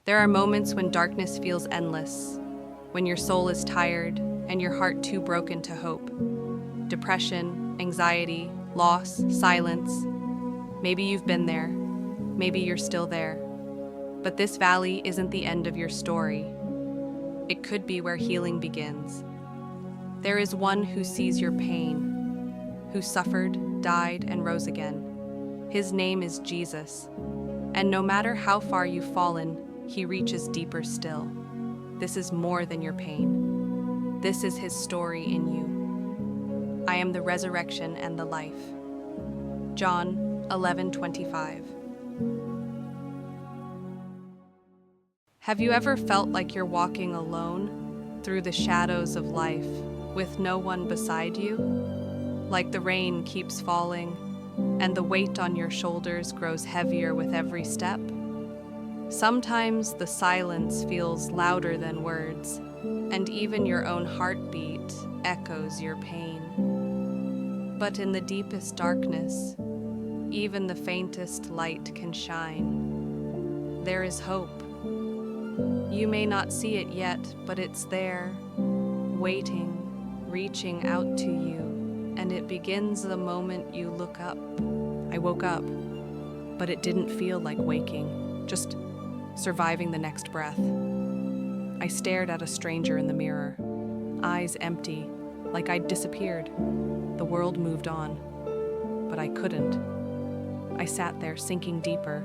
There are moments when darkness feels endless, when your soul is tired and your heart too broken to hope. Depression, anxiety, loss, silence. Maybe you've been there. Maybe you're still there. But this valley isn't the end of your story. It could be where healing begins. There is one who sees your pain, who suffered, died, and rose again. His name is Jesus. And no matter how far you've fallen, he reaches deeper still. This is more than your pain. This is his story in you. I am the resurrection and the life. John 11:25. Have you ever felt like you're walking alone through the shadows of life with no one beside you? Like the rain keeps falling and the weight on your shoulders grows heavier with every step? Sometimes the silence feels louder than words, and even your own heartbeat echoes your pain. But in the deepest darkness, even the faintest light can shine. There is hope. You may not see it yet, but it's there, waiting, reaching out to you, and it begins the moment you look up. I woke up, but it didn't feel like waking, just surviving the next breath. I stared at a stranger in the mirror, eyes empty, like I'd disappeared. The world moved on, but I couldn't. I sat there sinking deeper.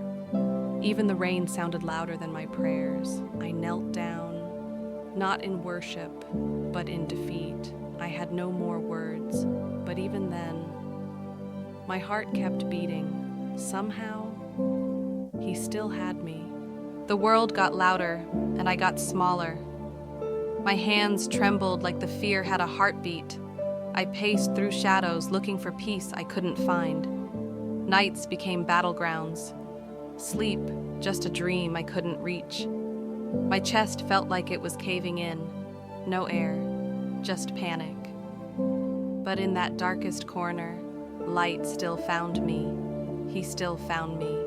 Even the rain sounded louder than my prayers. I knelt down, not in worship, but in defeat. I had no more words, but even then, my heart kept beating. Somehow, he still had me. The world got louder, and I got smaller. My hands trembled like the fear had a heartbeat. I paced through shadows looking for peace I couldn't find. Nights became battlegrounds. Sleep, just a dream I couldn't reach. My chest felt like it was caving in. No air, just panic. But in that darkest corner, light still found me. He still found me.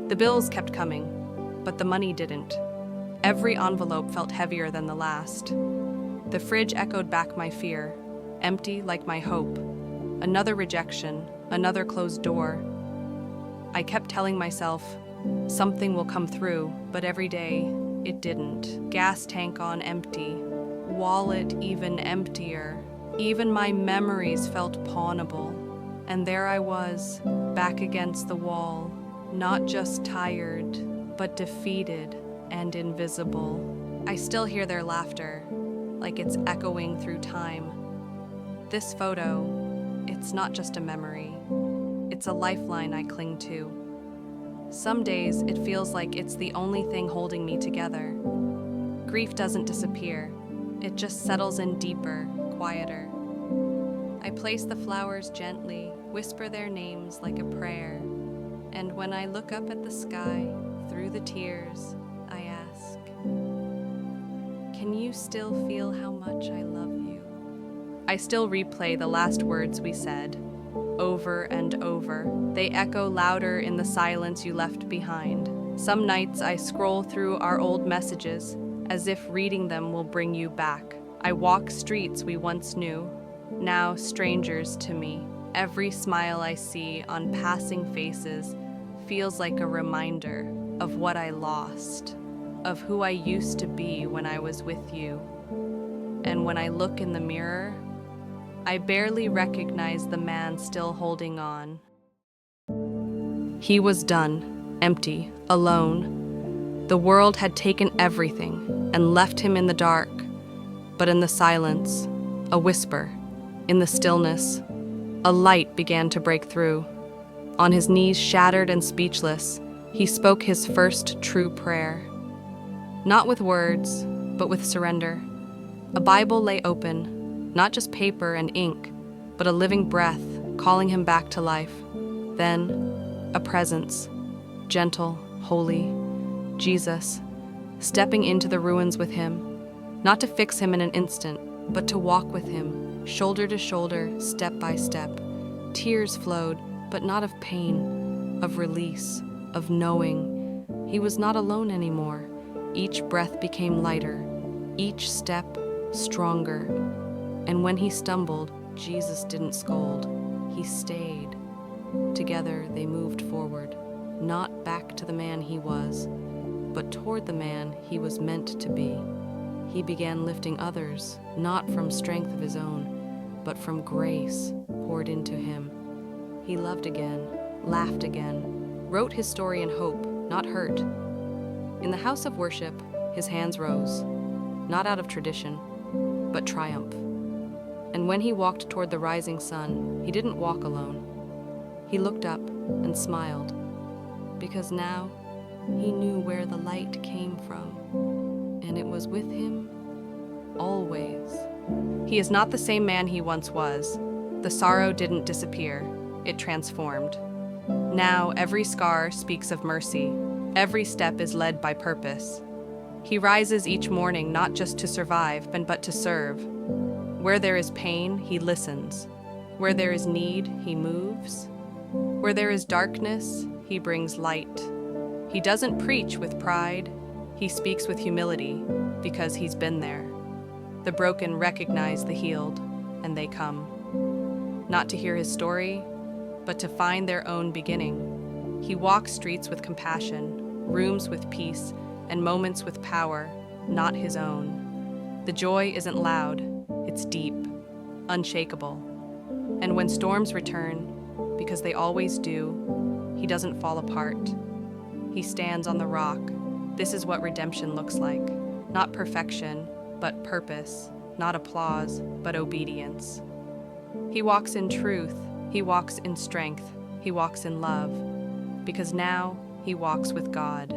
The bills kept coming, but the money didn't. Every envelope felt heavier than the last. The fridge echoed back my fear, empty like my hope. Another rejection, another closed door. I kept telling myself, something will come through, but every day, it didn't. Gas tank on empty, wallet even emptier. Even my memories felt pawnable. And there I was, back against the wall, not just tired, but defeated and invisible. I still hear their laughter, like it's echoing through time. This photo, it's not just a memory. It's a lifeline I cling to. Some days it feels like it's the only thing holding me together. Grief doesn't disappear. It just settles in deeper, quieter. I place the flowers gently, whisper their names like a prayer. And when I look up at the sky, through the tears, I ask, can you still feel how much I love you? I still replay the last words we said, over and over. They echo louder in the silence you left behind. Some nights I scroll through our old messages, as if reading them will bring you back. I walk streets we once knew, now strangers to me. Every smile I see on passing faces feels like a reminder of what I lost, of who I used to be when I was with you. And when I look in the mirror, I barely recognize the man still holding on. He was done, empty, alone. The world had taken everything and left him in the dark. But in the silence, a whisper. In the stillness, a light began to break through. On his knees, shattered and speechless, he spoke his first true prayer. Not with words, but with surrender. A Bible lay open, not just paper and ink, but a living breath calling him back to life. Then, a presence, gentle, holy, Jesus, stepping into the ruins with him, not to fix him in an instant, but to walk with him, shoulder to shoulder, step by step. Tears flowed, but not of pain, of release, of knowing. He was not alone anymore. Each breath became lighter, each step stronger. And when he stumbled, Jesus didn't scold. He stayed. Together they moved forward, not back to the man he was, but toward the man he was meant to be. He began lifting others, not from strength of his own, but from grace poured into him. He loved again, laughed again, wrote his story in hope, not hurt. In the house of worship, his hands rose, not out of tradition, but triumph. And when he walked toward the rising sun, he didn't walk alone. He looked up and smiled, because now he knew where the light came from, and it was with him always. He is not the same man he once was. The sorrow didn't disappear, it transformed. Now every scar speaks of mercy. Every step is led by purpose. He rises each morning not just to survive, but to serve. Where there is pain, he listens. Where there is need, he moves. Where there is darkness, he brings light. He doesn't preach with pride. He speaks with humility because he's been there. The broken recognize the healed, and they come. Not to hear his story, but to find their own beginning. He walks streets with compassion, rooms with peace, and moments with power, not his own. The joy isn't loud, it's deep, unshakable. And when storms return, because they always do, he doesn't fall apart. He stands on the rock. This is what redemption looks like. Not perfection, but purpose. Not applause, but obedience. He walks in truth. He walks in strength. He walks in love. Because now he walks with God.